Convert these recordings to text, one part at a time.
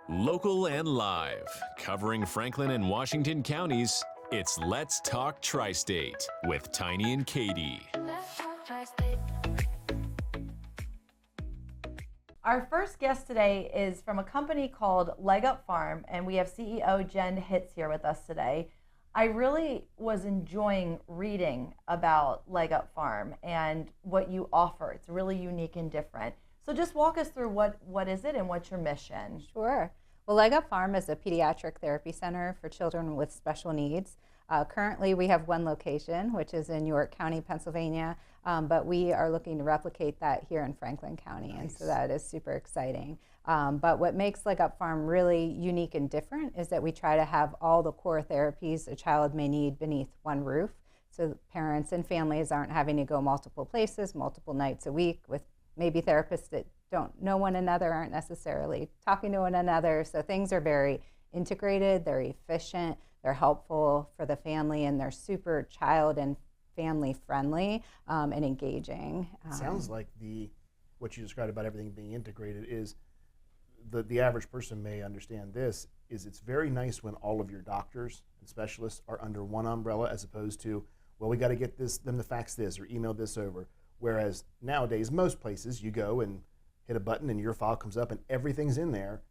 Local and live, covering Franklin and Washington counties, it's Let's Talk Tristate with Tiny and Katie. Our first guest today is from a company called Leg Up Farm, and we have CEO Jen Hitz here with us today. I really was enjoying reading about Leg Up Farm and what you offer. It's really unique and different. So just walk us through what is it and what's your mission? Sure. Well, Leg Up Farm is a pediatric therapy center for children with special needs. Currently, we have one location, which is in York County, Pennsylvania, but we are looking to replicate that here in Franklin County, nice. And so that is super exciting. But what makes Leg Up Farm really unique and different is that we try to have all the core therapies a child may need beneath one roof, so parents and families aren't having to go multiple places, multiple nights a week with maybe therapists that don't know one another, aren't necessarily talking to one another. So things are very integrated, they're efficient, they're helpful for the family, and they're super child and family friendly and engaging. It sounds like what you described about everything being integrated is the average person may understand this, is it's very nice when all of your doctors and specialists are under one umbrella as opposed to, well, we got to get them to fax this or email this over. Whereas nowadays, most places, you go and hit a button and your file comes up and everything's in there.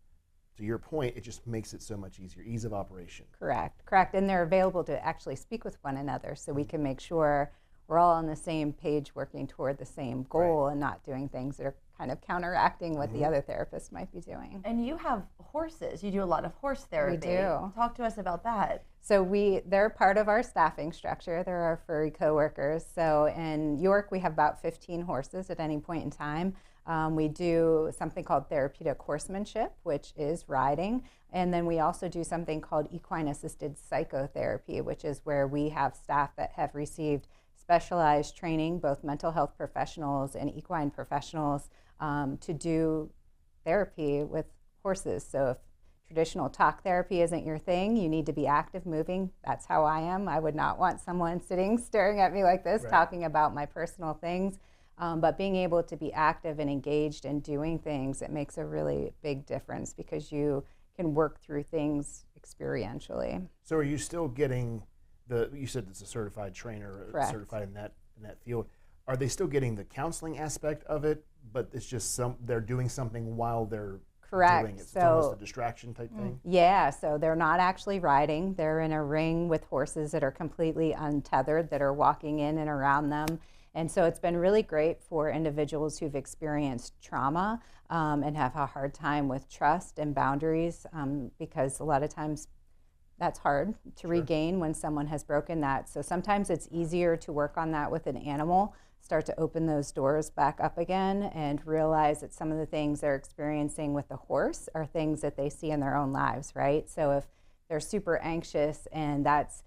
To your point, it just makes it so much easier, ease of operation. Correct. And they're available to actually speak with one another so we can make sure we're all on the same page working toward the same goal, right, and not doing things that are kind of counteracting what the other therapist might be doing. And you have horses. You do a lot of horse therapy. We do. Talk to us about that. So they're part of our staffing structure. They're our furry coworkers. So in York, we have about 15 horses at any point in time. We do something called therapeutic horsemanship, which is riding. And then we also do something called equine-assisted psychotherapy, which is where we have staff that have received specialized training, both mental health professionals and equine professionals, to do therapy with horses. So if traditional talk therapy isn't your thing, you need to be active, moving. That's how I am. I would not want someone sitting, staring at me like this, right, talking about my personal things. But being able to be active and engaged and doing things, it makes a really big difference because you can work through things experientially. So are you still getting you said it's a certified trainer, correct, certified in that field. Are they still getting the counseling aspect of it, but it's just they're doing something while they're correct doing it? So it's almost a distraction type thing? Yeah, so they're not actually riding. They're in a ring with horses that are completely untethered, that are walking in and around them. And so it's been really great for individuals who've experienced trauma and have a hard time with trust and boundaries because a lot of times that's hard to regain when someone has broken that. So sometimes it's easier to work on that with an animal, start to open those doors back up again and realize that some of the things they're experiencing with the horse are things that they see in their own lives, right? So if they're super anxious and that's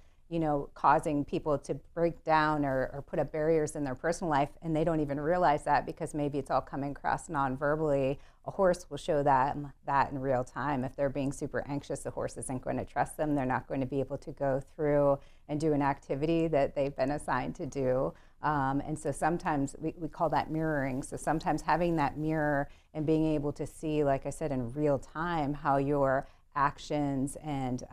causing people to break down or put up barriers in their personal life, and they don't even realize that because maybe it's all coming across non-verbally. A horse will show that in real time. If they're being super anxious, the horse isn't going to trust them. They're not going to be able to go through and do an activity that they've been assigned to do. And so sometimes we call that mirroring. So sometimes having that mirror and being able to see, like I said, in real time how your actions and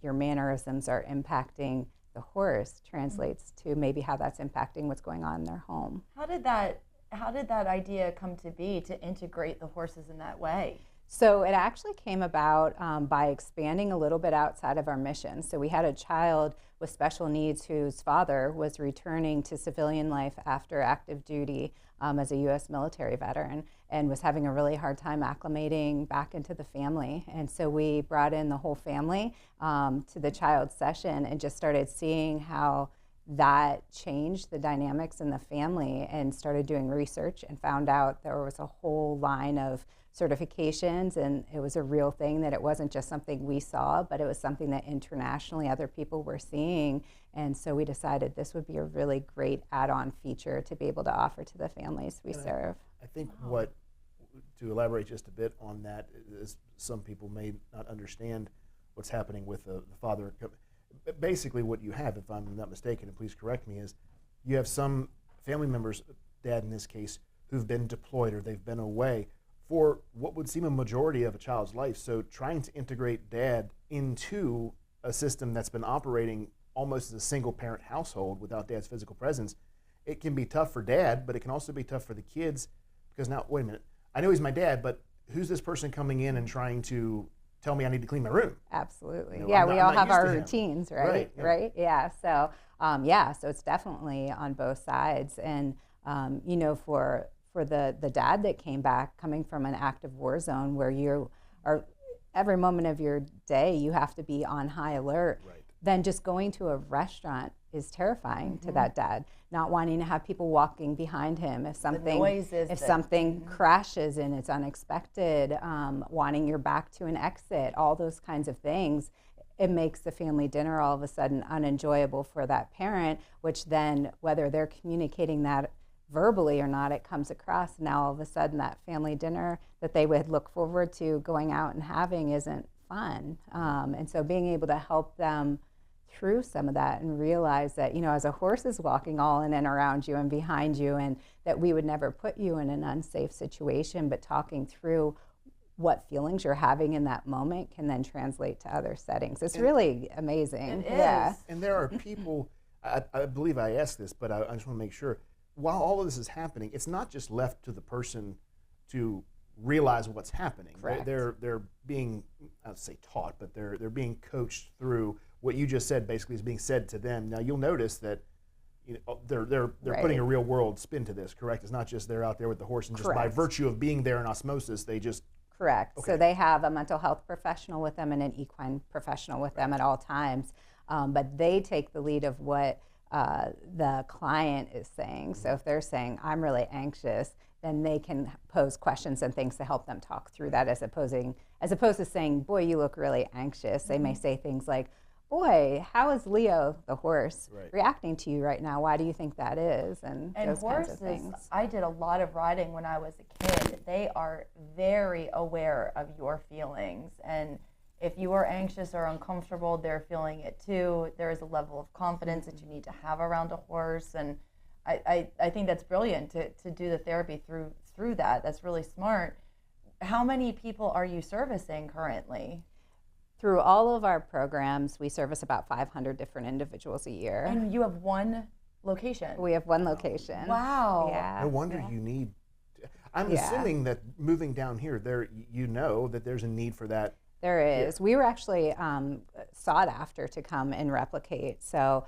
your mannerisms are impacting the horse translates to maybe how that's impacting what's going on in their home. How did that idea come to be, to integrate the horses in that way? So it actually came about by expanding a little bit outside of our mission. So we had a child with special needs whose father was returning to civilian life after active duty as a U.S. military veteran and was having a really hard time acclimating back into the family. And so we brought in the whole family to the child's session and just started seeing how that changed the dynamics in the family, and started doing research and found out there was a whole line of certifications, and it was a real thing, that it wasn't just something we saw, but it was something that internationally other people were seeing. And so we decided this would be a really great add-on feature to be able to offer to the families we serve. I think to elaborate just a bit on that, is some people may not understand what's happening with the father. Basically what you have, if I'm not mistaken, and please correct me, is you have some family members, dad in this case, who've been deployed or they've been away for what would seem a majority of a child's life. So trying to integrate dad into a system that's been operating almost as a single parent household without dad's physical presence, it can be tough for dad, but it can also be tough for the kids because now, wait a minute, I know he's my dad, but who's this person coming in and trying to tell me I need to clean my room? Absolutely. You know, Yeah, I'm we not all have used our to him. routines, right? Right, yeah. Right? Yeah. So, so it's definitely on both sides. And, for the dad that came back coming from an active war zone where you are, every moment of your day, you have to be on high alert. Right. Then just going to a restaurant is terrifying to that dad. Not wanting to have people walking behind him if something crashes and it's unexpected, wanting your back to an exit, all those kinds of things. It makes the family dinner all of a sudden unenjoyable for that parent, which then, whether they're communicating that verbally or not, it comes across. Now all of a sudden that family dinner that they would look forward to going out and having isn't fun. And so being able to help them through some of that and realize that, as a horse is walking all in and around you and behind you, and that we would never put you in an unsafe situation, but talking through what feelings you're having in that moment can then translate to other settings. It's really amazing. It is. Yeah. And there are people, I believe I asked this, but I just want to make sure, while all of this is happening, it's not just left to the person to realize what's happening. Correct. They're being, I would say taught, but they're being coached through what you just said. Basically, is being said to them. Now you'll notice that they're putting a real world spin to this. Correct? It's not just they're out there with the horse and just by virtue of being there in osmosis, they just. Correct. Okay. So they have a mental health professional with them and an equine professional with them at all times, but they take the lead of what the client is saying. So if they're saying, I'm really anxious, then they can pose questions and things to help them talk through that, as opposed to saying, boy, you look really anxious. They may say things like, boy, how is Leo, the horse, reacting to you right now? Why do you think that is? And those horses, kinds of things. I did a lot of riding when I was a kid. They are very aware of your feelings. And if you are anxious or uncomfortable, they're feeling it too. There is a level of confidence that you need to have around a horse. And I think that's brilliant to do the therapy through that. That's really smart. How many people are you servicing currently? Through all of our programs, we service about 500 different individuals a year. And you have one location? We have one location. Wow. Yeah. No wonder you need. I'm assuming that moving down here, that there's a need for that. There is. We were actually sought after to come and replicate. So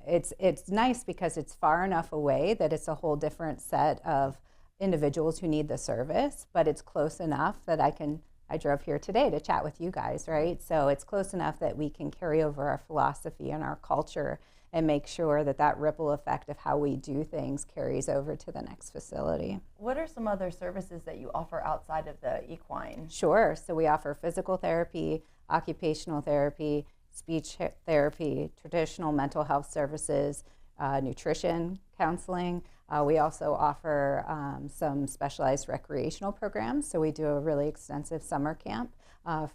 it's nice because it's far enough away that it's a whole different set of individuals who need the service, but it's close enough that I drove here today to chat with you guys, right? So it's close enough that we can carry over our philosophy and our culture and make sure that ripple effect of how we do things carries over to the next facility. What are some other services that you offer outside of the equine? Sure. So we offer physical therapy, occupational therapy, speech therapy, traditional mental health services, nutrition counseling. We also offer some specialized recreational programs. So we do a really extensive summer camp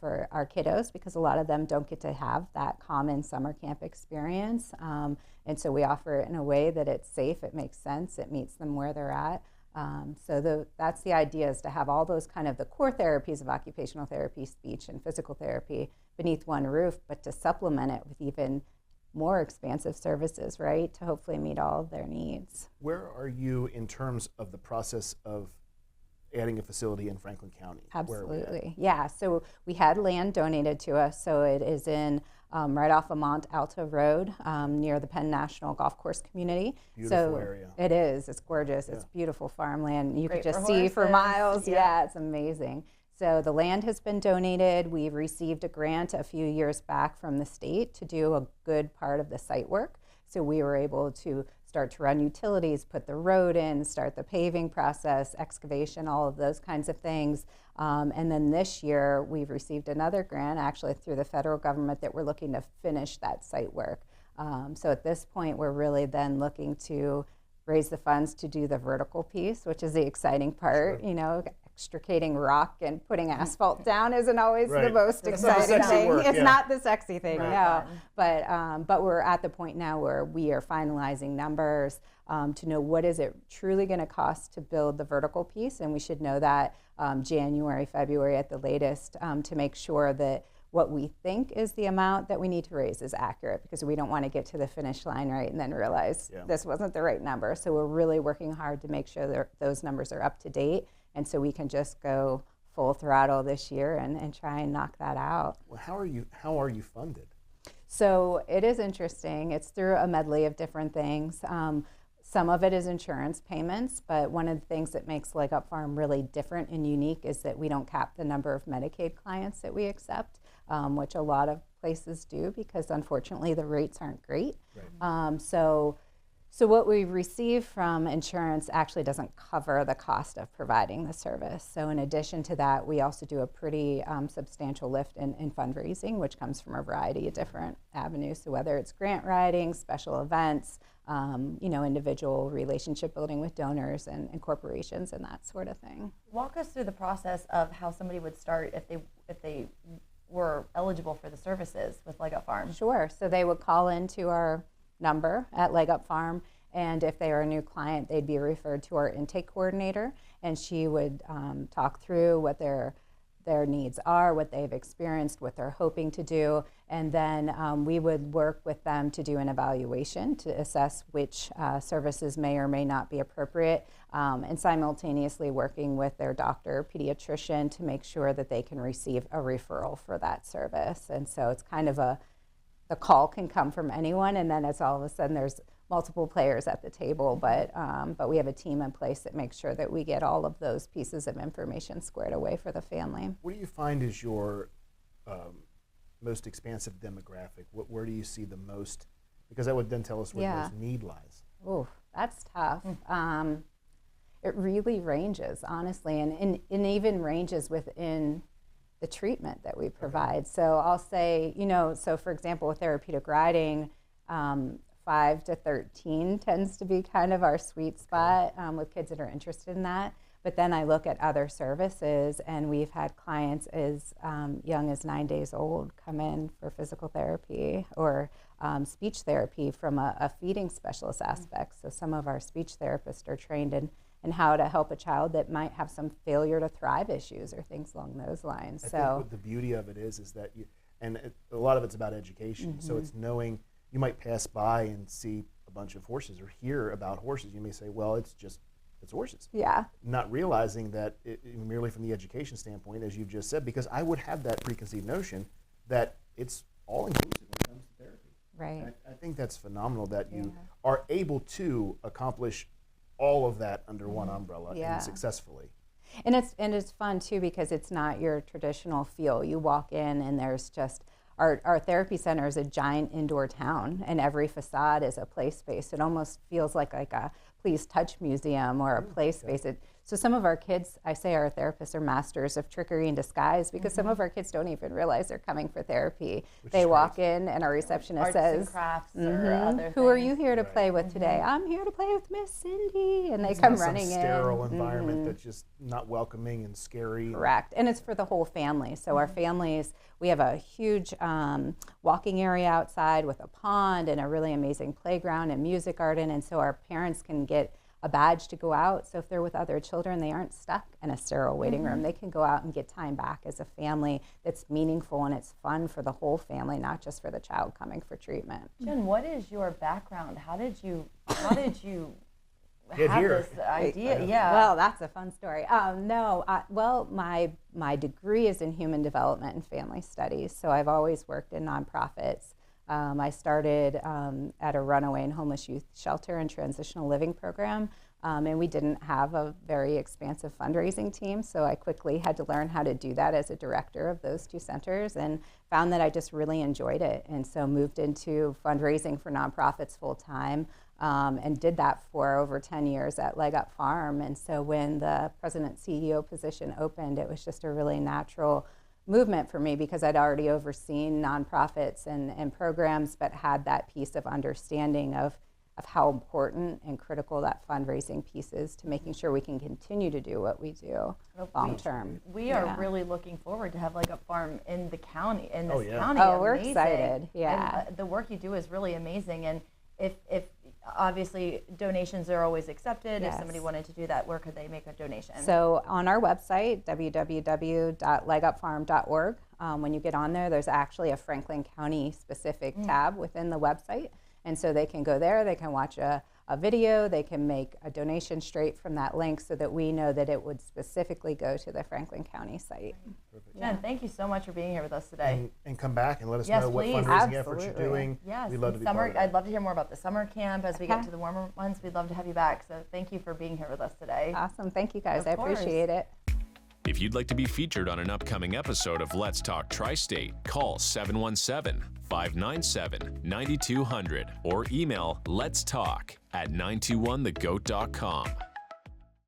for our kiddos because a lot of them don't get to have that common summer camp experience. And so we offer it in a way that it's safe, it makes sense, it meets them where they're at. That's the idea, is to have all those kind of the core therapies of occupational therapy, speech, and physical therapy beneath one roof, but to supplement it with even more expansive services, right, to hopefully meet all of their needs. Where are you in terms of the process of adding a facility in Franklin County? Absolutely. Yeah, so we had land donated to us, so it is in right off of Mont Alto Road near the Penn National Golf Course community. Beautiful area. It is. It's gorgeous. Yeah. It's beautiful farmland. You Great could just for see for horses. miles. Yeah, it's amazing. So the land has been donated. We've received a grant a few years back from the state to do a good part of the site work. So we were able to start to run utilities, put the road in, start the paving process, excavation, all of those kinds of things. And then this year, we've received another grant, actually through the federal government, that we're looking to finish that site work. So at this point, we're really then looking to raise the funds to do the vertical piece, which is the exciting part, extricating rock and putting asphalt down isn't always the Right. most That's not the exciting sexy thing. work, It's yeah. not the sexy thing, Right. no. But we're at the point now where we are finalizing numbers to know what is it truly going to cost to build the vertical piece, and we should know that January, February at the latest, to make sure that what we think is the amount that we need to raise is accurate, because we don't want to get to the finish line, right, and then realize this wasn't the right number. So we're really working hard to make sure that those numbers are up to date, and so we can just go full throttle this year and try and knock that out. Well, how are you funded? So it is interesting. It's through a medley of different things. Some of it is insurance payments, but one of the things that makes Leg Up Farm really different and unique is that we don't cap the number of Medicaid clients that we accept, which a lot of places do, because unfortunately the rates aren't great. Right. So what we receive from insurance actually doesn't cover the cost of providing the service. So in addition to that, we also do a pretty substantial lift in fundraising, which comes from a variety of different avenues. So whether it's grant writing, special events, individual relationship building with donors and corporations and that sort of thing. Walk us through the process of how somebody would start if they were eligible for the services with Leg Up Farm. Sure. So they would call into our number at Leg Up Farm, and if they are a new client, they'd be referred to our intake coordinator, and she would talk through what their needs are, what they've experienced, what they're hoping to do, and then we would work with them to do an evaluation to assess which services may or may not be appropriate, and simultaneously working with their doctor, pediatrician, to make sure that they can receive a referral for that service. And so it's kind of the call can come from anyone, and then it's all of a sudden there's multiple players at the table, but we have a team in place that makes sure that we get all of those pieces of information squared away for the family. What do you find is your most expansive demographic? Where do you see the most? Because that would then tell us where the most need lies. Oh, that's tough. It really ranges, honestly, and even ranges within the treatment that we provide. So I'll say, so for example, with therapeutic riding, 5 to 13 tends to be kind of our sweet spot with kids that are interested in that. But then I look at other services, and we've had clients as young as 9 days old come in for physical therapy or speech therapy from a feeding specialist aspect. So some of our speech therapists are trained in how to help a child that might have some failure to thrive issues or things along those lines. I think what the beauty of it is that a lot of it's about education. So it's knowing. You might pass by and see a bunch of horses or hear about horses. You may say, well, it's horses. Yeah. Not realizing that merely from the education standpoint, as you've just said, because I would have that preconceived notion that it's all inclusive when it comes to therapy. Right. I think that's phenomenal that you are able to accomplish all of that under one umbrella and successfully. And it's fun too, because it's not your traditional feel. You walk in and there's just our therapy center is a giant indoor town, and every facade is a play space. It almost feels like a Please Touch museum or a play space. So some of our kids, I say our therapists are masters of trickery in disguise, because some of our kids don't even realize they're coming for therapy. They walk in and our receptionist Arts says, and crafts or other who are things. you here to play with today? I'm here to play with Miss Cindy. And they come running in. Some sterile environment that's just not welcoming and scary. Correct. And it's for the whole family. So our families, we have a huge walking area outside with a pond and a really amazing playground and music garden. And so our parents can get a badge to go out. So if they're with other children, they aren't stuck in a sterile waiting room. They can go out and get time back as a family that's meaningful and it's fun for the whole family, not just for the child coming for treatment. Jen, what is your background? How did you have here. this idea? Yeah. Well, that's a fun story. My degree is in human development and family studies. So I've always worked in nonprofits. I started at a runaway and homeless youth shelter and transitional living program, and we didn't have a very expansive fundraising team, so I quickly had to learn how to do that as a director of those two centers, and found that I just really enjoyed it, and so moved into fundraising for nonprofits full time, and did that for over 10 years at Leg Up Farm. And so when the president CEO position opened, it was just a really natural movement for me, because I'd already overseen nonprofits and programs, but had that piece of understanding of of how important and critical that fundraising piece is to making sure we can continue to do what we do long term. We are really looking forward to have Leg Up Farm in the county, in this county. Oh, we're Amazing. excited. Yeah. And, the work you do is really amazing. And if obviously donations are always accepted, if somebody wanted to do that, where could they make a donation? So on our website, www.legupfarm.org, when you get on there, there's actually a Franklin County specific tab within the website. And so they can go there, they can watch a video, they can make a donation straight from that link so that we know that it would specifically go to the Franklin County site. Perfect. Jen, thank you so much for being here with us today. And come back and let us Yes, know what please. fundraising efforts you're Absolutely. doing. Yes, We'd love to be summer, part of that. I'd love to hear more about the summer camp as we get Okay. to the warmer months. We'd love to have you back. So thank you for being here with us today. Awesome, thank you guys, Of I course. appreciate it. If you'd like to be featured on an upcoming episode of Let's Talk Tri-State, call 717-597-9200 or email letstalk@921thegoat.com.